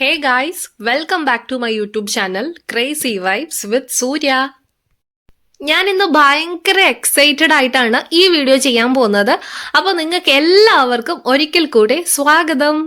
Hey guys, welcome back to my YouTube channel Crazy Vibes with Surya. ഞാൻ ഇന്ന് ഭയങ്കര excited ആയിട്ടാണ് ഈ വീഡിയോ ചെയ്യാൻ പോകുന്നത്. അപ്പോൾ നിങ്ങൾക്ക് എല്ലാവർക്കും ഒരിക്കൽ കൂടെ സ്വാഗതം.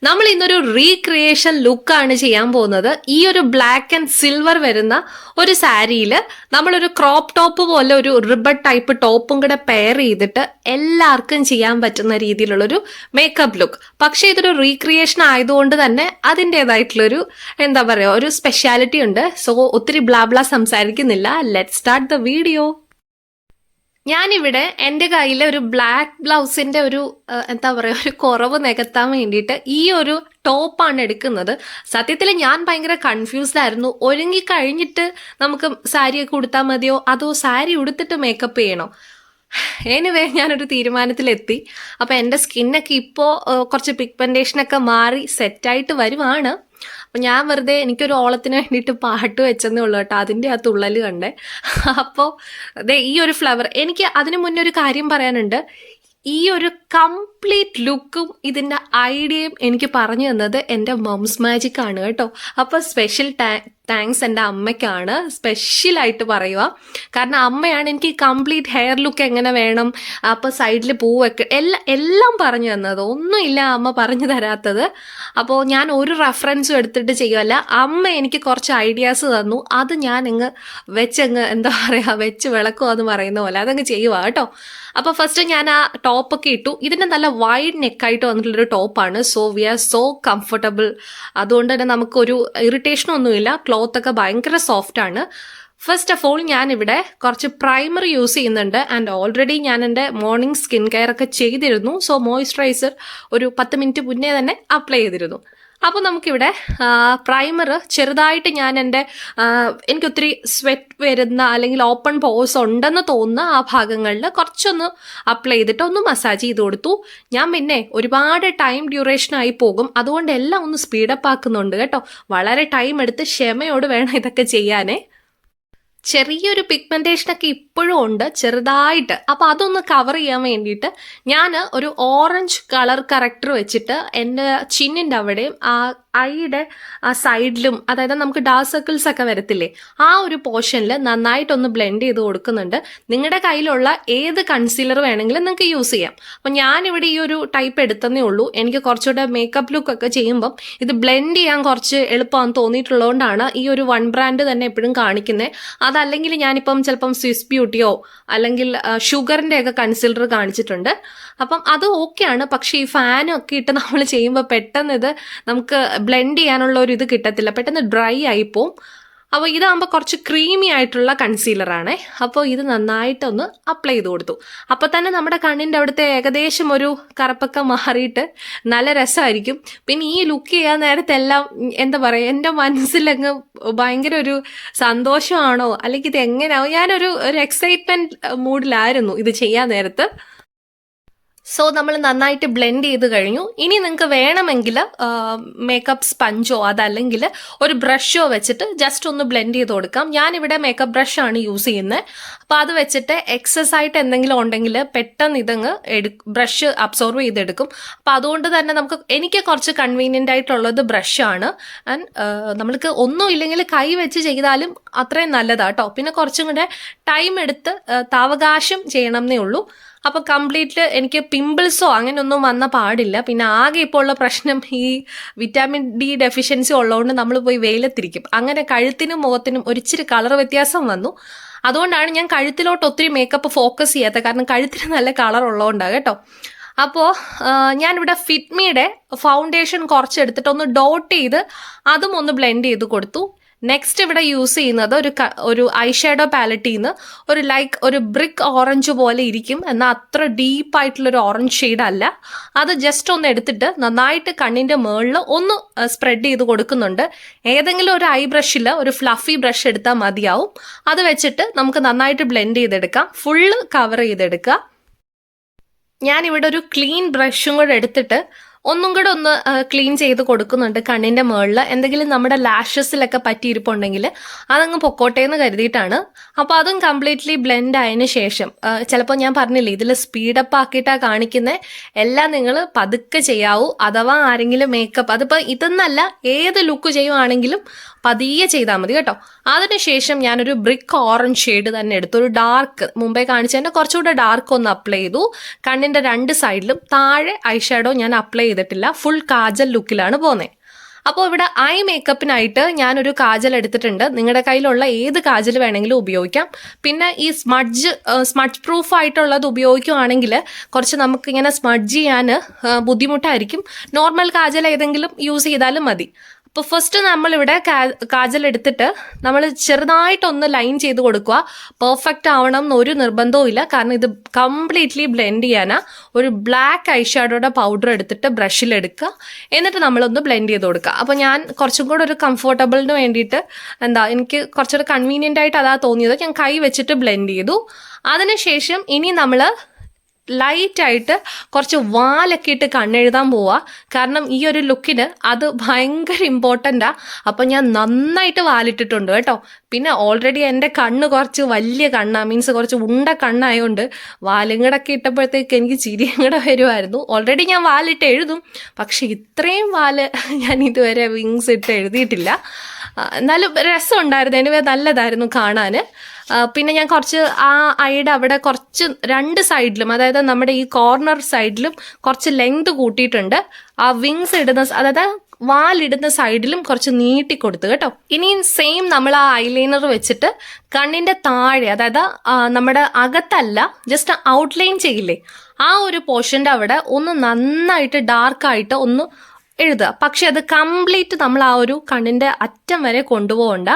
നമ്മൾ ഇന്നൊരു റീക്രിയേഷൻ ലുക്കാണ് ചെയ്യാൻ പോകുന്നത്. ഈ ഒരു ബ്ലാക്ക് ആൻഡ് സിൽവർ വരുന്ന ഒരു സാരിയിൽ നമ്മളൊരു ക്രോപ്പ് ടോപ്പ് പോലെ ഒരു റിബൺ ടൈപ്പ് ടോപ്പും കൂടെ പെയർ ചെയ്തിട്ട് എല്ലാവർക്കും ചെയ്യാൻ പറ്റുന്ന രീതിയിലുള്ളൊരു മേക്കപ്പ് ലുക്ക്. പക്ഷേ ഇതൊരു റീക്രിയേഷൻ ആയതുകൊണ്ട് തന്നെ അതിൻ്റെതായിട്ടുള്ളൊരു എന്താ പറയുക ഒരു സ്പെഷ്യാലിറ്റി ഉണ്ട്. സോ ഒത്തിരി ബ്ലാ സംസാരിക്കുന്നില്ല. Let start the video. ഞാനിവിടെ എൻ്റെ കയ്യിൽ ഒരു ബ്ലാക്ക് ബ്ലൗസിന്റെ ഒരു എന്താ പറയുക ഒരു കുറവ് നികത്താൻ വേണ്ടിയിട്ട് ഈ ഒരു ടോപ്പാണ് എടുക്കുന്നത്. സത്യത്തിൽ ഞാൻ ഭയങ്കര കൺഫ്യൂസ്ഡ് ആയിരുന്നു. ഒരുങ്ങി കഴിഞ്ഞിട്ട് നമുക്ക് സാരിയൊക്കെ ഉടുത്താൽ മതിയോ അതോ സാരി ഉടുത്തിട്ട് മേക്കപ്പ് ചെയ്യണോ? എനിവേ ഞാനൊരു തീരുമാനത്തിലെത്തി. അപ്പം എൻ്റെ സ്കിന്നൊക്കെ ഇപ്പോൾ കുറച്ച് പിഗ്മെന്റേഷനൊക്കെ മാറി സെറ്റായിട്ട് വരുവാണ്. അപ്പം ഞാൻ വെറുതെ എനിക്കൊരു ഓളത്തിന് വേണ്ടിയിട്ട് പാട്ട് വെച്ചെന്നേ ഉള്ളൂ കേട്ടോ. അതിൻ്റെ ആ തുള്ളൽ കണ്ടേ. അപ്പോൾ അതെ ഈ ഒരു ഫ്ലവർ എനിക്ക് അതിനു മുന്നേ ഒരു കാര്യം പറയാനുണ്ട്. ഈ ഒരു കംപ്ലീറ്റ് ലുക്കും ഇതിൻ്റെ ഐഡിയയും എനിക്ക് പറഞ്ഞു തന്നത് എൻ്റെ മംസ് മാജിക് ആണ് കേട്ടോ. അപ്പോൾ സ്പെഷ്യൽ താങ്ക്സ് എൻ്റെ അമ്മയ്ക്കാണ്, സ്പെഷ്യലായിട്ട് പറയുക. കാരണം അമ്മയാണ് എനിക്ക് കംപ്ലീറ്റ് ഹെയർ ലുക്ക് എങ്ങനെ വേണം, അപ്പോൾ സൈഡിൽ പൂവൊക്കെ എല്ലാം പറഞ്ഞു തന്നത്. ഒന്നുമില്ല അമ്മ പറഞ്ഞു തരാത്തത്. അപ്പോൾ ഞാൻ ഒരു റെഫറൻസും എടുത്തിട്ട് ചെയ്യുമല്ല, അമ്മ എനിക്ക് കുറച്ച് ഐഡിയാസ് തന്നു. അത് ഞാൻ വെച്ചങ്ങ് എന്താ പറയുക വെച്ച് വിളക്കുക എന്ന് പറയുന്ന പോലെ അതങ്ങ് ചെയ്യുക കേട്ടോ. അപ്പോൾ ഫസ്റ്റ് ഞാൻ ആ ടോപ്പൊക്കെ ഇട്ടു. ഇതിൻ്റെ നല്ല വൈഡ് നെക്കായിട്ട് വന്നിട്ടുള്ളൊരു ടോപ്പാണ്. So we are so comfortable. അതുകൊണ്ട് തന്നെ നമുക്കൊരു ഇറിറ്റേഷനൊന്നുമില്ല. ക്ലോത്തൊക്കെ ഭയങ്കര സോഫ്റ്റ് ആണ്. ഫസ്റ്റ് ഓഫ് ഓൾ ഞാനിവിടെ കുറച്ച് പ്രൈമർ യൂസ് ചെയ്യുന്നുണ്ട്. ആൻഡ് ഓൾറെഡി ഞാൻ എൻ്റെ മോർണിംഗ് സ്കിൻ കെയർ ഒക്കെ ചെയ്തിരുന്നു. സോ മോയ്സ്ചറൈസർ ഒരു 10 മിനിറ്റ് മുന്നേ തന്നെ അപ്ലൈ ചെയ്തിരുന്നു. അപ്പോൾ നമുക്കിവിടെ പ്രൈമർ ചെറുതായിട്ട് ഞാൻ എനിക്കൊത്തിരി സ്വെറ്റ് വരുന്ന അല്ലെങ്കിൽ ഓപ്പൺ പോസ് ഉണ്ടെന്ന് തോന്നുന്ന ആ ഭാഗങ്ങളിൽ കുറച്ചൊന്ന് അപ്ലൈ ചെയ്തിട്ട് ഒന്ന് മസാജ് ചെയ്ത് കൊടുത്തു. ഞാൻ പിന്നെ ഒരുപാട് ടൈം ഡ്യൂറേഷനായി പോകും, അതുകൊണ്ട് എല്ലാം ഒന്ന് സ്പീഡപ്പ് ആക്കുന്നുണ്ട് കേട്ടോ. വളരെ ടൈം എടുത്ത് ക്ഷമയോട് വേണം ഇതൊക്കെ ചെയ്യാനേ. ചെറിയൊരു പിഗ്മെന്റേഷനൊക്കെ ഇപ്പോഴും ഉണ്ട് ചെറുതായിട്ട്. അപ്പോൾ അതൊന്ന് കവർ ചെയ്യാൻ വേണ്ടിയിട്ട് ഞാൻ ഒരു ഓറഞ്ച് കളർ കറക്റ്റർ വെച്ചിട്ട് എൻ്റെ ചിന്നിൻ്റെ അവിടെയും ആ ഐയുടെ ആ സൈഡിലും, അതായത് നമുക്ക് ഡാർക്ക് സർക്കിൾസ് ഒക്കെ വരത്തില്ലേ, ആ ഒരു പോർഷനിൽ നന്നായിട്ടൊന്ന് ബ്ലെൻഡ് ചെയ്ത് കൊടുക്കുന്നുണ്ട്. നിങ്ങളുടെ കയ്യിലുള്ള ഏത് കൺസീലർ വേണമെങ്കിലും നിങ്ങൾക്ക് യൂസ് ചെയ്യാം. അപ്പം ഞാനിവിടെ ഈ ഒരു ടൈപ്പ് എടുത്തതേ ഉള്ളൂ. എനിക്ക് കുറച്ചുകൂടെ മേക്കപ്പ് ലുക്ക് ഒക്കെ ചെയ്യുമ്പം ഇത് ബ്ലെൻഡ് ചെയ്യാൻ കുറച്ച് എളുപ്പമാണെന്ന് തോന്നിയിട്ടുള്ളതുകൊണ്ടാണ് ഈ ഒരു വൺ ബ്രാൻഡ് തന്നെ എപ്പോഴും കാണിക്കുന്നത്. അതല്ലെങ്കിൽ ഞാനിപ്പം ചിലപ്പം സ്വിസ് ബ്യൂട്ടിയോ അല്ലെങ്കിൽ ഷുഗറിൻ്റെ ഒക്കെ കൺസീലർ കാണിച്ചിട്ടുണ്ട്. അപ്പം അത് ഓക്കെയാണ്. പക്ഷേ ഈ ഫാനൊക്കെ ഇട്ട് നമ്മൾ ചെയ്യുമ്പോൾ പെട്ടെന്ന് ഇത് നമുക്ക് ബ്ലെൻഡ് ചെയ്യാനുള്ള ഒരു ഇത് കിട്ടത്തില്ല, പെട്ടെന്ന് ഡ്രൈ ആയിപ്പോവും. അപ്പോൾ ഇതാകുമ്പോൾ കുറച്ച് ക്രീമി ആയിട്ടുള്ള കൺസീലറാണ്. അപ്പോൾ ഇത് നന്നായിട്ടൊന്ന് അപ്ലൈ ചെയ്ത് കൊടുത്തു. അപ്പോൾ തന്നെ നമ്മുടെ കണ്ണിൻ്റെ അവിടുത്തെ ഏകദേശം ഒരു കറുപ്പൊക്കെ മാറിയിട്ട് നല്ല രസമായിരിക്കും. പിന്നെ ഈ ലുക്ക് ചെയ്യാൻ നേരത്തെല്ലാം എന്താ പറയുക, എൻ്റെ മനസ്സിലങ്ങ് ഭയങ്കര ഒരു സന്തോഷമാണോ അല്ലെങ്കിൽ ഇത് എങ്ങനെയാവും, ഞാനൊരു എക്സൈറ്റ്മെൻറ്റ് മൂഡിലായിരുന്നു ഇത് ചെയ്യാൻ നേരത്ത്. സോ നമ്മൾ നന്നായിട്ട് ബ്ലെൻഡ് ചെയ്ത് കഴിഞ്ഞു. ഇനി നിങ്ങൾക്ക് വേണമെങ്കിൽ മേക്കപ്പ് സ്പഞ്ചോ അതല്ലെങ്കിൽ ഒരു ബ്രഷോ വെച്ചിട്ട് ജസ്റ്റ് ഒന്ന് ബ്ലെൻഡ് ചെയ്ത് കൊടുക്കാം. ഞാനിവിടെ മേക്കപ്പ് ബ്രഷാണ് യൂസ് ചെയ്യുന്നത്. അപ്പോൾ അത് വെച്ചിട്ട് എക്സസ് ആയിട്ട് എന്തെങ്കിലും ഉണ്ടെങ്കിൽ പെട്ടെന്ന് ഇതങ്ങ് ബ്രഷ് അബ്സോർവ് ചെയ്തെടുക്കും. അപ്പോൾ അതുകൊണ്ട് തന്നെ എനിക്ക് കുറച്ച് കൺവീനിയൻ്റ് ആയിട്ടുള്ളത് ബ്രഷാണ്. ആൻഡ് നമ്മൾക്ക് ഒന്നും ഇല്ലെങ്കിൽ കൈ വെച്ച് ചെയ്താലും അത്രയും നല്ലതാട്ടോ. പിന്നെ കുറച്ചും കൂടെ ടൈം എടുത്ത് സാവകാശം ചെയ്യണം എന്നേ ഉള്ളൂ. അപ്പോൾ കംപ്ലീറ്റ് എനിക്ക് പിമ്പിൾസോ അങ്ങനെയൊന്നും വന്ന പാടില്ല. പിന്നെ ആകെ ഇപ്പോൾ ഉള്ള പ്രശ്നം ഈ വിറ്റാമിൻ ഡി ഡെഫിഷ്യൻസി ഉള്ളതുകൊണ്ട് നമ്മൾ പോയി വെയിലത്തിരിക്കും. അങ്ങനെ കഴുത്തിനും മുഖത്തിനും ഒരിച്ചിരി കളർ വ്യത്യാസം വന്നു. അതുകൊണ്ടാണ് ഞാൻ കഴുത്തിലോട്ട് ഒത്തിരി മേക്കപ്പ് ഫോക്കസ് ചെയ്യാത്തത്. കാരണം കഴുത്തിന് നല്ല കളർ ഉള്ളതുകൊണ്ടാണ് കേട്ടോ. അപ്പോൾ ഞാനിവിടെ ഫിറ്റ്മിയുടെ ഫൗണ്ടേഷൻ കുറച്ചെടുത്തിട്ട് ഒന്ന് ഡോട്ട് ചെയ്ത് അതും ഒന്ന് ബ്ലെൻഡ് ചെയ്ത് കൊടുത്തു. നെക്സ്റ്റ് ഇവിടെ യൂസ് ചെയ്യുന്നത് ഒരു ഐ ഷാഡോ പാലറ്റിൽ നിന്ന് ഒരു ബ്രിക്ക് ഓറഞ്ച് പോലെ ഇരിക്കും, എന്നാൽ അത്ര ഡീപ്പായിട്ടുള്ളൊരു ഓറഞ്ച് ഷെയ്ഡ് അല്ല. അത് ജസ്റ്റ് ഒന്ന് എടുത്തിട്ട് നന്നായിട്ട് കണ്ണിൻ്റെ മുകളിൽ ഒന്ന് സ്പ്രെഡ് ചെയ്ത് കൊടുക്കുന്നുണ്ട്. ഏതെങ്കിലും ഒരു ഐ ബ്രഷിൽ ഒരു ഫ്ലഫി ബ്രഷ് എടുത്താൽ മതിയാവും. അത് വെച്ചിട്ട് നമുക്ക് നന്നായിട്ട് ബ്ലെൻഡ് ചെയ്തെടുക്കാം, ഫുള്ള് കവർ ചെയ്തെടുക്കുക. ഞാനിവിടെ ഒരു ക്ലീൻ ബ്രഷും കൂടെ എടുത്തിട്ട് ഒന്നും കൂടെ ഒന്ന് ക്ലീൻ ചെയ്ത് കൊടുക്കുന്നുണ്ട് കണ്ണിന്റെ മുകളിൽ. എന്തെങ്കിലും നമ്മുടെ ലാഷസിലൊക്കെ പറ്റിയിരിപ്പുണ്ടെങ്കിൽ അതങ്ങ് പൊക്കോട്ടെ എന്ന് കരുതിയിട്ടാണ്. അപ്പോൾ അതും കംപ്ലീറ്റ്ലി ബ്ലെൻഡ് ആയതിനു ശേഷം ചിലപ്പോൾ ഞാൻ പറഞ്ഞില്ലേ ഇതിൽ സ്പീഡപ്പ് ആക്കിയിട്ടാണ് കാണിക്കുന്നത്, എല്ലാം നിങ്ങൾ പതുക്കെ ചെയ്യാവൂ. അഥവാ ആരെങ്കിലും മേക്കപ്പ്, അതിപ്പോൾ ഇതെന്നല്ല ഏത് ലുക്ക് ചെയ്യുവാണെങ്കിലും പതിയെ ചെയ്താൽ മതി കേട്ടോ. അതിനുശേഷം ഞാനൊരു ബ്രിക്ക് ഓറഞ്ച് ഷെയ്ഡ് തന്നെ എടുത്തു. ഒരു ഡാർക്ക്, മുമ്പേ കാണിച്ചതിൻ്റെ കുറച്ചുകൂടെ ഡാർക്ക് ഒന്ന് അപ്ലൈ ചെയ്തു. കണ്ണിൻ്റെ രണ്ട് സൈഡിലും. താഴെ ഐ ഷാഡോ ഞാൻ അപ്ലൈ ചെയ്തിട്ടില്ല, ഫുൾ കാജൽ ലുക്കിലാണ് പോകുന്നത്. അപ്പോൾ ഇവിടെ ഐ മേക്കപ്പിനായിട്ട് ഞാനൊരു കാജൽ എടുത്തിട്ടുണ്ട്. നിങ്ങളുടെ കയ്യിലുള്ള ഏത് കാജൽ വേണമെങ്കിലും ഉപയോഗിക്കാം. പിന്നെ ഈ സ്മഡ്ജ് പ്രൂഫ് ആയിട്ടുള്ളത് ഉപയോഗിക്കുകയാണെങ്കിൽ കുറച്ച് നമുക്കിങ്ങനെ സ്മഡ്ജ് ചെയ്യാൻ ബുദ്ധിമുട്ടായിരിക്കും. നോർമൽ കാജൽ ഏതെങ്കിലും യൂസ് ചെയ്താലും മതി. അപ്പോൾ ഫസ്റ്റ് നമ്മളിവിടെ കാജൽ എടുത്തിട്ട് നമ്മൾ ചെറുതായിട്ടൊന്ന് ലൈൻ ചെയ്ത് കൊടുക്കുക. പെർഫെക്റ്റ് ആവണം എന്നൊരു നിർബന്ധവും ഇല്ല, കാരണം ഇത് കംപ്ലീറ്റ്ലി ബ്ലെൻഡ് ചെയ്യാനാ. ഒരു ബ്ലാക്ക് ഐഷാഡോയുടെ പൗഡർ എടുത്തിട്ട് ബ്രഷിലെടുക്കുക, എന്നിട്ട് നമ്മളൊന്ന് ബ്ലെൻഡ് ചെയ്ത് കൊടുക്കുക. അപ്പോൾ ഞാൻ കുറച്ചും കൂടെ ഒരു കംഫർട്ടബിളിന് വേണ്ടിയിട്ട് എനിക്ക് കുറച്ചൊരു കൺവീനിയൻ്റ് ആയിട്ട് അതാ തോന്നിയത്, ഞാൻ കൈ വെച്ചിട്ട് ബ്ലെൻഡ് ചെയ്തു. അതിനുശേഷം ഇനി നമ്മൾ ലൈറ്റായിട്ട് കുറച്ച് വാലൊക്കെ ഇട്ട് കണ്ണെഴുതാൻ പോവുക. കാരണം ഈ ഒരു ലുക്കിന് അത് ഭയങ്കര ഇമ്പോർട്ടൻ്റാണ്. അപ്പം ഞാൻ നന്നായിട്ട് വാലിട്ടിട്ടുണ്ട് കേട്ടോ. പിന്നെ ഓൾറെഡി എൻ്റെ കണ്ണ് കുറച്ച് വലിയ കണ്ണാണ്, മീൻസ് കുറച്ച് ഉണ്ട കണ്ണായതുകൊണ്ട് വാലുങ്ങടൊക്കെ ഇട്ടപ്പോഴത്തേക്ക് എനിക്ക് ചിരിയും കൂടെ വരുമായിരുന്നു. ഓൾറെഡി ഞാൻ വാലിട്ട് എഴുതും, പക്ഷെ ഇത്രയും വാല് ഞാൻ ഇതുവരെ വിങ്സ് ഇട്ട് എഴുതിയിട്ടില്ല. എന്നാലും രസമുണ്ടായിരുന്നു, എനിവേ നല്ലതായിരുന്നു കാണാൻ. പിന്നെ ഞാൻ കുറച്ച് ആ ഐയുടെ അവിടെ കുറച്ച് രണ്ട് സൈഡിലും, അതായത് നമ്മുടെ ഈ കോർണർ സൈഡിലും കുറച്ച് ലെങ്ത് കൂട്ടിയിട്ടുണ്ട്. ആ വിങ്സ് ഇടുന്ന, അതായത് വാലിടുന്ന സൈഡിലും കുറച്ച് നീട്ടി കൊടുത്തു കേട്ടോ. ഇനിയും സെയിം നമ്മൾ ആ ഐലൈനർ വെച്ചിട്ട് കണ്ണിന്റെ താഴെ, അതായത് നമ്മുടെ അകത്തല്ല, ജസ്റ്റ് ഔട്ട്ലൈൻ ചെയ്യില്ലേ, ആ ഒരു പോർഷന്റെ അവിടെ ഒന്ന് നന്നായിട്ട് ഡാർക്കായിട്ട് ഒന്ന് എഴുതുക. പക്ഷെ അത് കംപ്ലീറ്റ് നമ്മൾ ആ ഒരു കണ്ണിന്റെ അറ്റം വരെ കൊണ്ടുപോകണ്ട,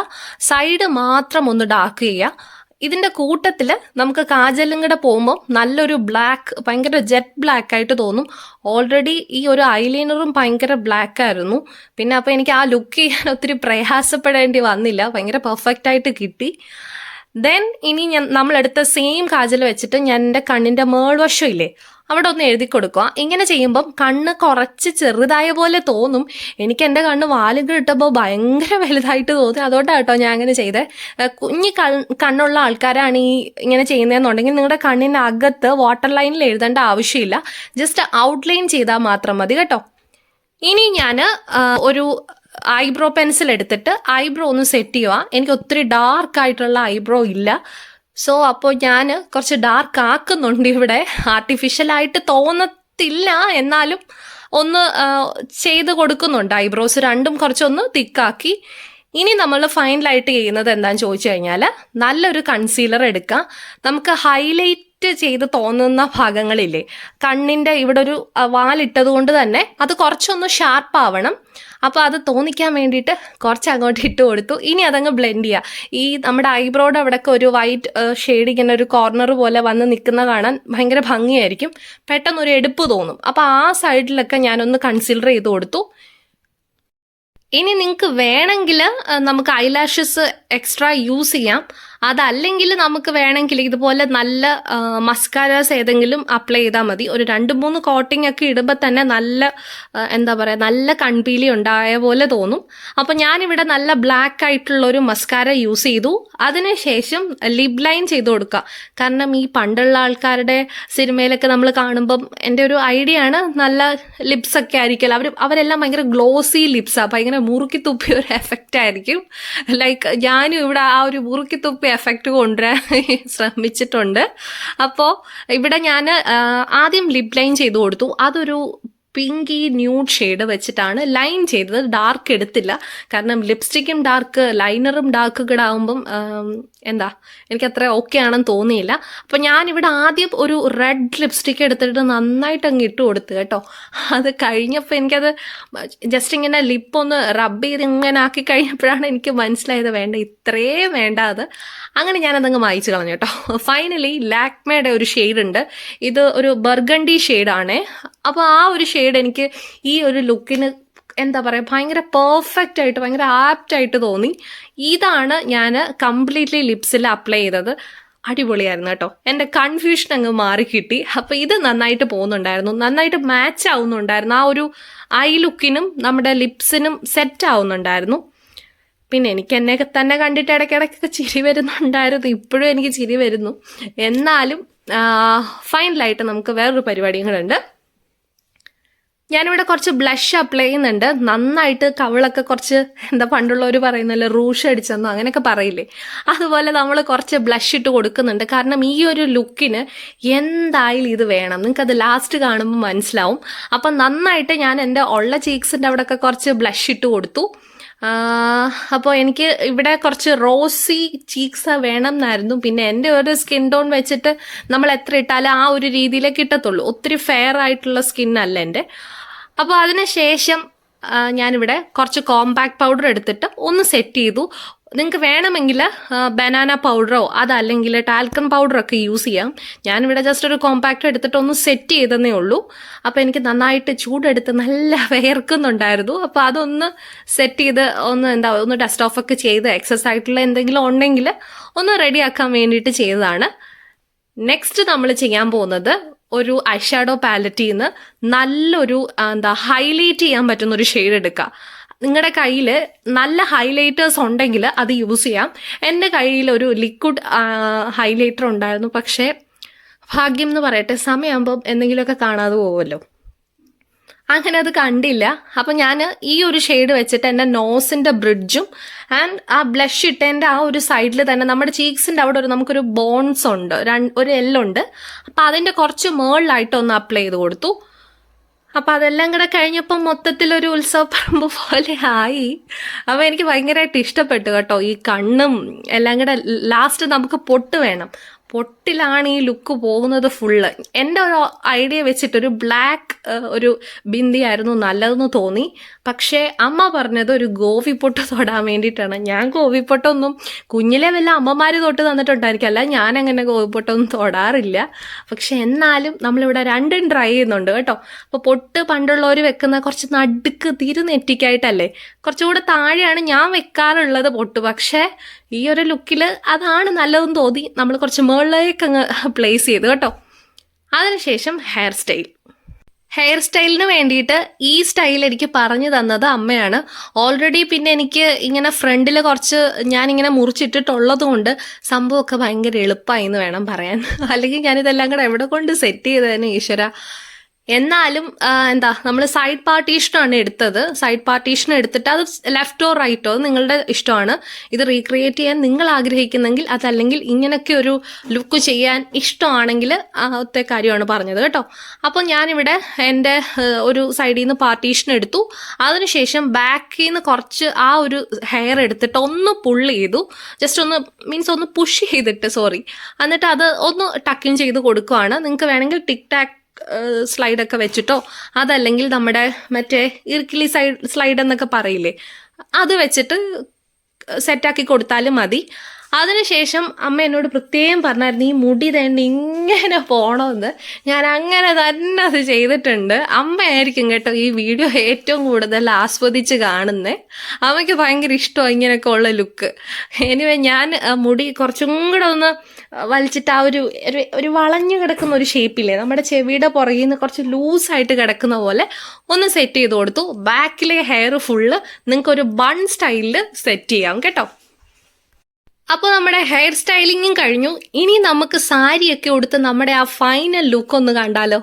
സൈഡ് മാത്രം ഒന്ന് ഡാർക്ക് ചെയ്യുക. ഇതിന്റെ കൂട്ടത്തിൽ നമുക്ക് കാജലും കൂടെ പോകുമ്പോൾ നല്ലൊരു ബ്ലാക്ക്, ഭയങ്കര ജെറ്റ് ബ്ലാക്ക് ആയിട്ട് തോന്നും. ഓൾറെഡി ഈ ഒരു ഐലൈനറും ഭയങ്കര ബ്ലാക്ക് ആയിരുന്നു. പിന്നെ അപ്പോൾ എനിക്ക് ആ ലുക്ക് ചെയ്യാൻ ഒത്തിരി പ്രയാസപ്പെടേണ്ടി വന്നില്ല, ഭയങ്കര പെർഫെക്റ്റ് ആയിട്ട് കിട്ടി. ദെൻ ഇനി നമ്മളെടുത്ത സെയിം കാജൽ വെച്ചിട്ട് ഞാൻ എൻ്റെ കണ്ണിൻ്റെ മേൾവശം ഇല്ലേ അവിടെ ഒന്ന് എഴുതി കൊടുക്കുക. ഇങ്ങനെ ചെയ്യുമ്പം കണ്ണ് കുറച്ച് ചെറുതായ പോലെ തോന്നും. എനിക്ക് എൻ്റെ കണ്ണ് വാലുകൾ ഇട്ടപ്പോൾ ഭയങ്കര വലുതായിട്ട് തോന്നി, അതുകൊണ്ടാണ് കേട്ടോ ഞാൻ അങ്ങനെ ചെയ്തത്. കുഞ്ഞി കണ്ണുള്ള ആൾക്കാരാണ് ഇങ്ങനെ ചെയ്യുന്നതെന്നുണ്ടെങ്കിൽ നിങ്ങളുടെ കണ്ണിൻ്റെ അകത്ത് വാട്ടർ ലൈനിൽ എഴുതേണ്ട ആവശ്യമില്ല, ജസ്റ്റ് ഔട്ട്ലൈൻ ചെയ്താൽ മാത്രം മതി കേട്ടോ. ഇനി ഞാൻ ഒരു ഐബ്രോ പെൻസിൽ എടുത്തിട്ട് ഐബ്രോ ഒന്ന് സെറ്റ് ചെയ്യുക. എനിക്ക് ഒത്തിരി ഡാർക്ക് ആയിട്ടുള്ള ഐബ്രോ ഇല്ല, സോ അപ്പോൾ ഞാൻ കുറച്ച് ഡാർക്ക് ആക്കുന്നുണ്ട് ഇവിടെ. ആർട്ടിഫിഷ്യലായിട്ട് തോന്നത്തില്ല, എന്നാലും ഒന്ന് ചെയ്ത് കൊടുക്കുന്നുണ്ട്. ഐബ്രോസ് രണ്ടും കുറച്ചൊന്ന് തിക്കാക്കി. ഇനി നമ്മൾ ഫൈനലായിട്ട് ചെയ്യുന്നത് എന്താണെന്ന് ചോദിച്ചു കഴിഞ്ഞാൽ നല്ലൊരു കൺസീലർ എടുക്കുക. നമുക്ക് ഹൈലൈറ്റ് ചെയ്ത് തോന്നുന്ന ഭാഗങ്ങളില്ലേ, കണ്ണിൻ്റെ ഇവിടെ ഒരു വാലിട്ടത് കൊണ്ട് തന്നെ അത് കുറച്ചൊന്ന് ഷാർപ്പ് ആവണം. അപ്പോൾ അത് തോന്നിക്കാൻ വേണ്ടിയിട്ട് കുറച്ച് അങ്ങോട്ട് ഇട്ട് കൊടുത്തു. ഇനി അതങ്ങ് ബ്ലെൻഡ് ചെയ്യുക. ഈ നമ്മുടെ ഐബ്രോയുടെ അവിടെയൊക്കെ ഒരു വൈറ്റ് ഷെയ്ഡ് ഇങ്ങനെ ഒരു കോർണർ പോലെ വന്ന് നിൽക്കുന്ന കാണാൻ ഭയങ്കര ഭംഗിയായിരിക്കും, പെട്ടെന്നൊരു എടുപ്പ് തോന്നും. അപ്പോൾ ആ സൈഡിലൊക്കെ ഞാനൊന്ന് കൺസീലർ ചെയ്ത് കൊടുത്തു. ഇനി നിങ്ങൾക്ക് വേണമെങ്കിൽ നമുക്ക് ഐലാഷസ് എക്സ്ട്രാ യൂസ് ചെയ്യാം. അതല്ലെങ്കിൽ നമുക്ക് വേണമെങ്കിൽ ഇതുപോലെ നല്ല മസ്കാരാസ് ഏതെങ്കിലും അപ്ലൈ ചെയ്താൽ മതി. ഒരു 2-3 കോട്ടിംഗ് ഒക്കെ ഇടുമ്പോൾ തന്നെ നല്ല എന്താ പറയുക, നല്ല കൺപീലി ഉണ്ടായ പോലെ തോന്നും. അപ്പോൾ ഞാനിവിടെ നല്ല ബ്ലാക്ക് ആയിട്ടുള്ള ഒരു മസ്കാര യൂസ് ചെയ്തു. അതിനുശേഷം ലിപ് ലൈൻ ചെയ്ത് കൊടുക്കുക. കാരണം ഈ പണ്ടുള്ള ആൾക്കാരുടെ സിനിമയിലൊക്കെ നമ്മൾ കാണുമ്പം എൻ്റെ ഒരു ഐഡിയ ആണ്, നല്ല ലിപ്സ് ഒക്കെ ആയിരിക്കും അവരെല്ലാം ഭയങ്കര ഗ്ലോസി ലിപ്സാണ്, ഭയങ്കര മുറുക്കി തുപ്പി ഒരു എഫക്റ്റ് ആയിരിക്കും. ലൈക്ക് ഞാനും ഇവിടെ ആ ഒരു മുറുക്കി തുപ്പി എഫക്റ്റ് കൊണ്ടുവരാൻ ശ്രമിച്ചിട്ടുണ്ട്. അപ്പോൾ ഇവിടെ ഞാൻ ആദ്യം ലിപ് ലൈൻ ചെയ്ത് കൊടുത്തു. അതൊരു പിങ്കി ന്യൂഡ് ഷെയ്ഡ് വെച്ചിട്ടാണ് ലൈൻ ചെയ്തത്, ഡാർക്ക് എടുത്തില്ല. കാരണം ലിപ്സ്റ്റിക്കും ഡാർക്ക് ലൈനറും ഡാർക്ക് കൂടെ ആകുമ്പം എനിക്കത്ര ഓക്കെ ആണെന്ന് തോന്നിയില്ല. അപ്പം ഞാനിവിടെ ആദ്യം ഒരു റെഡ് ലിപ്സ്റ്റിക്ക് എടുത്തിട്ട് നന്നായിട്ട് അങ്ങ് ഇട്ട് കൊടുത്തു കേട്ടോ. അത് കഴിഞ്ഞപ്പോൾ എനിക്കത് ജസ്റ്റ് ഇങ്ങനെ ലിപ്പൊന്ന് റബ്ബ് ചെയ്ത് ഇങ്ങനെ ആക്കി കഴിഞ്ഞപ്പോഴാണ് എനിക്ക് മനസ്സിലായത് വേണ്ട, ഇത്രയും വേണ്ട അത്. അങ്ങനെ ഞാനതങ്ങ് മായിച്ചു കളഞ്ഞു കേട്ടോ. ഫൈനലി ലാക്മേയുടെ ഒരു ഷെയ്ഡ് ഉണ്ട്, ഇത് ഒരു ബർഗണ്ടി ഷെയ്ഡാണേ. അപ്പോൾ ആ ഒരു ഷെയ്ഡ് എനിക്ക് ഈ ഒരു ലുക്കിന് എന്താ പറയുക, ഭയങ്കര പെർഫെക്റ്റ് ആയിട്ട് ഭയങ്കര ആപ്റ്റ് ആയിട്ട് തോന്നി. ഇതാണ് ഞാൻ കംപ്ലീറ്റ്ലി ലിപ്സിൽ അപ്ലൈ ചെയ്തത്. അടിപൊളിയായിരുന്നു കേട്ടോ. എൻ്റെ കൺഫ്യൂഷൻ അങ്ങ് മാറിക്കിട്ടി. അപ്പോൾ ഇത് നന്നായിട്ട് പോകുന്നുണ്ടായിരുന്നു, നന്നായിട്ട് മാച്ച് ആവുന്നുണ്ടായിരുന്നു. ആ ഒരു ഐ ലുക്കിനും നമ്മുടെ ലിപ്സിനും സെറ്റ് ആവുന്നുണ്ടായിരുന്നു. പിന്നെ എനിക്ക് എന്നെ തന്നെ കണ്ടിട്ട് ഇടയ്ക്കിടയ്ക്കൊക്കെ ചിരി വരുന്നുണ്ടായിരുന്നു. ഇപ്പോഴും എനിക്ക് ചിരി വരുന്നു. എന്നാലും ഫൈനലായിട്ട് നമുക്ക് വേറൊരു പരിപാടിയും കൂടെ ഉണ്ട്. ഞാനിവിടെ കുറച്ച് ബ്ലഷ് അപ്ലൈ ചെയ്യുന്നുണ്ട്. നന്നായിട്ട് കവിളൊക്കെ കുറച്ച് പണ്ടുള്ളവർ പറയുന്നല്ലോ റൂഷ് അടിച്ചെന്നോ അങ്ങനെയൊക്കെ പറയില്ലേ, അതുപോലെ നമ്മൾ കുറച്ച് ബ്ലഷ് ഇട്ട് കൊടുക്കുന്നുണ്ട്. കാരണം ഈ ഒരു ലുക്കിന് എന്തായാലും ഇത് വേണം. നിങ്ങൾക്കത് ലാസ്റ്റ് കാണുമ്പോൾ മനസ്സിലാവും. അപ്പം നന്നായിട്ട് ഞാൻ എൻ്റെ ഉള്ള ചീക്സിൻ്റെ അവിടെയൊക്കെ കുറച്ച് ബ്ലഷ് ഇട്ട് കൊടുത്തു. അപ്പോൾ എനിക്ക് ഇവിടെ കുറച്ച് റോസി ചീക്സ് വേണം എന്നായിരുന്നു. പിന്നെ എൻ്റെ ഒരു സ്കിൻ ടോൺ വെച്ചിട്ട് നമ്മൾ എത്ര ഇട്ടാലും ആ ഒരു രീതിയിലേ കിട്ടത്തുള്ളൂ. ഒത്തിരി ഫെയർ ആയിട്ടുള്ള സ്കിന്നല്ല എൻ്റെ. അപ്പോൾ അതിനുശേഷം ഞാനിവിടെ കുറച്ച് കോമ്പാക്ട് പൗഡർ എടുത്തിട്ട് ഒന്ന് സെറ്റ് ചെയ്തു. നിങ്ങൾക്ക് വേണമെങ്കിൽ ബനാന പൗഡറോ അതല്ലെങ്കിൽ ടാൽക്കം പൗഡറൊക്കെ യൂസ് ചെയ്യാം. ഞാനിവിടെ ജസ്റ്റ് ഒരു കോമ്പാക്റ്റ് എടുത്തിട്ട് ഒന്ന് സെറ്റ് ചെയ്തെന്നേ ഉള്ളൂ. അപ്പോൾ എനിക്ക് നന്നായിട്ട് ചൂടെടുത്ത് നല്ല വേർക്കുന്നുണ്ടായിരുന്നു. അപ്പോൾ അതൊന്ന് സെറ്റ് ചെയ്ത് ഒന്ന് ഡസ്റ്റ് ഓഫ് ഒക്കെ ചെയ്ത് എക്സസ് ആയിട്ടുള്ള എന്തെങ്കിലും ഉണ്ടെങ്കിൽ ഒന്ന് റെഡിയാക്കാൻ വേണ്ടിയിട്ട് ചെയ്തതാണ്. നെക്സ്റ്റ് നമ്മൾ ചെയ്യാൻ പോകുന്നത് ഒരു ഐഷാഡോ പാലറ്റിൽ നിന്ന് നല്ലൊരു ഹൈലൈറ്റ് ചെയ്യാൻ പറ്റുന്ന ഒരു ഷെയ്ഡ് എടുക്കുക. നിങ്ങളുടെ കയ്യിൽ നല്ല ഹൈലൈറ്റേഴ്സ് ഉണ്ടെങ്കിൽ അത് യൂസ് ചെയ്യാം. എൻ്റെ കയ്യിൽ ഒരു ലിക്വിഡ് ഹൈലൈറ്റർ ഉണ്ടായിരുന്നു. പക്ഷേ ഭാഗ്യം എന്ന് പറയട്ടെ, സമയമാകുമ്പം എന്തെങ്കിലുമൊക്കെ കാണാതെ പോകുമല്ലോ, അങ്ങനെ അത് കണ്ടില്ല. അപ്പം ഞാൻ ഈ ഒരു ഷെയ്ഡ് വെച്ചിട്ട് എൻ്റെ നോസിൻ്റെ ബ്രിഡ്ജും ആൻഡ് ആ ബ്ലഷ് ഇട്ടതിൻ്റെ ആ ഒരു സൈഡിൽ തന്നെ നമ്മുടെ ചീക്സിൻ്റെ അവിടെ നമുക്കൊരു ബോൺസ് ഉണ്ട്, ഒരു എല്ലുണ്ട്. അപ്പം അതിൻ്റെ കുറച്ച് മേളിലായിട്ട് ഒന്ന് അപ്ലൈ ചെയ്ത് കൊടുത്തു. അപ്പം അതെല്ലാം കൂടെ കഴിഞ്ഞപ്പം മൊത്തത്തിലൊരു ഉത്സവപ്പറമ്പ് പോലെ ആയി. അപ്പോൾ എനിക്ക് ഭയങ്കരമായിട്ട് ഇഷ്ടപ്പെട്ടു കേട്ടോ. ഈ കണ്ണും എല്ലാം കൂടെ ലാസ്റ്റ് നമുക്ക് പൊട്ട് വേണം. പൊട്ടിലാണ് ഈ ലുക്ക് പോകുന്നത് ഫുള്ള്. എൻ്റെ ഒരു ഐഡിയ വെച്ചിട്ടൊരു ബ്ലാക്ക് ഒരു ബിന്ദിയായിരുന്നു നല്ലതെന്ന് തോന്നി. പക്ഷേ അമ്മ പറഞ്ഞത് ഒരു ഗോപിപ്പൊട്ട് തൊടാൻ വേണ്ടിയിട്ടാണ്. ഞാൻ ഗോപിപ്പൊട്ടൊന്നും കുഞ്ഞിലെ വല്ല അമ്മമാർ തൊട്ട് തന്നിട്ടുണ്ടായിരിക്കും, അല്ല ഞാനങ്ങനെ ഗോപിപ്പൊട്ടൊന്നും തൊടാറില്ല. പക്ഷെ എന്നാലും നമ്മളിവിടെ രണ്ടും ട്രൈ ചെയ്യുന്നുണ്ട് കേട്ടോ. അപ്പോൾ പൊട്ട് പണ്ടുള്ളവർ വെക്കുന്ന കുറച്ച് നടുക്ക് തിരുനെറ്റിക്കായിട്ടല്ലേ, കുറച്ചുകൂടെ താഴെയാണ് ഞാൻ വെക്കാറുള്ളത് പൊട്ട്. പക്ഷേ ഈ ഒരു ലുക്കിൽ അതാണ് നല്ലതെന്ന് തോന്നി നമ്മൾ കുറച്ച് മുകളിലേക്ക് അങ്ങ് പ്ലേസ് ചെയ്ത് കേട്ടോ. അതിനുശേഷം ഹെയർ സ്റ്റൈലിന് വേണ്ടിയിട്ട് ഈ സ്റ്റൈൽ എനിക്ക് പറഞ്ഞു തന്നത് അമ്മയാണ്. ഓൾറെഡി പിന്നെ എനിക്ക് ഇങ്ങനെ ഫ്രണ്ടിൽ കുറച്ച് ഞാനിങ്ങനെ മുറിച്ചിട്ടിട്ടുള്ളത് കൊണ്ട് സംഭവമൊക്കെ ഭയങ്കര എളുപ്പമായി എന്ന് വേണം പറയാൻ. അല്ലെങ്കിൽ ഞാനിതെല്ലാം കൂടെ എവിടെ കൊണ്ട് സെറ്റ് ചെയ്തതിന് ഈശ്വര. എന്നാലും നമ്മൾ സൈഡ് പാർട്ടീഷനാണ് എടുത്തത്. സൈഡ് പാർട്ടീഷൻ എടുത്തിട്ട് അത് ലെഫ്റ്റോ റൈറ്റോ നിങ്ങളുടെ ഇഷ്ടമാണ്. ഇത് റീക്രിയേറ്റ് ചെയ്യാൻ നിങ്ങൾ ആഗ്രഹിക്കുന്നെങ്കിൽ, അതല്ലെങ്കിൽ ഇങ്ങനെയൊക്കെ ഒരു ലുക്ക് ചെയ്യാൻ ഇഷ്ടമാണെങ്കിൽ ഒറ്റ കാര്യമാണ് പറഞ്ഞത് കേട്ടോ. അപ്പോൾ ഞാനിവിടെ എൻ്റെ ഒരു സൈഡിൽ നിന്ന് പാർട്ടീഷൻ എടുത്തു. അതിനുശേഷം ബാക്കിൽ നിന്ന് കുറച്ച് ആ ഒരു ഹെയർ എടുത്തിട്ട് ഒന്ന് പുള്ള് ചെയ്തു. ജസ്റ്റ് ഒന്ന് പുഷ് ചെയ്തിട്ട് എന്നിട്ട് അത് ഒന്ന് ടക്കിൻ ചെയ്ത് കൊടുക്കുവാണ്. നിങ്ങൾക്ക് വേണമെങ്കിൽ ടിക് ടാക് സ്ലൈഡൊക്കെ വെച്ചിട്ടോ അതല്ലെങ്കിൽ നമ്മുടെ മറ്റേ ഇർക്കിലി സ്ലൈഡ് എന്നൊക്കെ പറയില്ലേ, അത് വെച്ചിട്ട് സെറ്റാക്കി കൊടുത്താലും മതി. അതിനുശേഷം അമ്മ എന്നോട് പ്രത്യേകം പറഞ്ഞായിരുന്നു ഈ മുടി തന്നെ ഇങ്ങനെ പോകണമെന്ന്. ഞാൻ അങ്ങനെ തന്നെ അത് ചെയ്തിട്ടുണ്ട്. അമ്മയായിരിക്കും കേട്ടോ ഈ വീഡിയോ ഏറ്റവും കൂടുതൽ ആസ്വദിച്ച് കാണുന്നത്. അമ്മയ്ക്ക് ഭയങ്കര ഇഷ്ടമാണ് ഇങ്ങനെയൊക്കെ ഉള്ള ലുക്ക്. എനിവേ ഞാൻ മുടി കുറച്ചും കൂടെ ഒന്ന് വലിച്ചിട്ട് ആ ഒരു വളഞ്ഞു കിടക്കുന്ന ഒരു ഷേപ്പില്ലേ, നമ്മുടെ ചെവിയുടെ പുറകിൽ നിന്ന് കുറച്ച് ലൂസായിട്ട് കിടക്കുന്ന പോലെ ഒന്ന് സെറ്റ് ചെയ്ത് കൊടുത്തു. ബാക്കിലെ ഹെയർ ഫുള്ള് നിങ്ങൾക്കൊരു ബൺ സ്റ്റൈലിൽ സെറ്റ് ചെയ്യാം കേട്ടോ. അപ്പോൾ നമ്മുടെ ഹെയർ സ്റ്റൈലിങ്ങും കഴിഞ്ഞു. ഇനി നമുക്ക് സാരിയൊക്കെ ഉടുത്ത് നമ്മുടെ ആ ഫൈനൽ ലുക്ക് ഒന്ന് കണ്ടാലോ.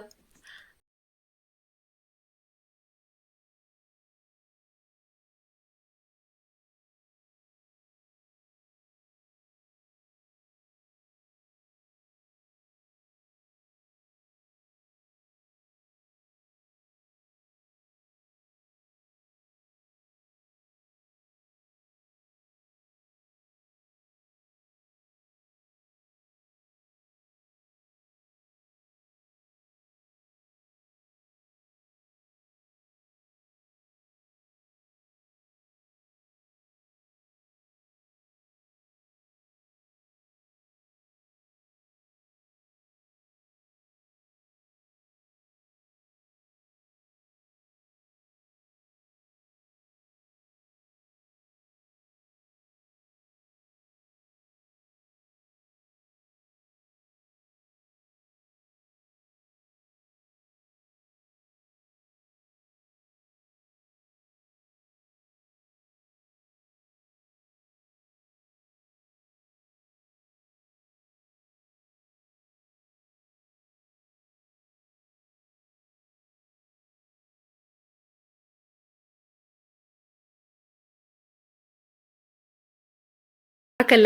മറക്കല്ലേ.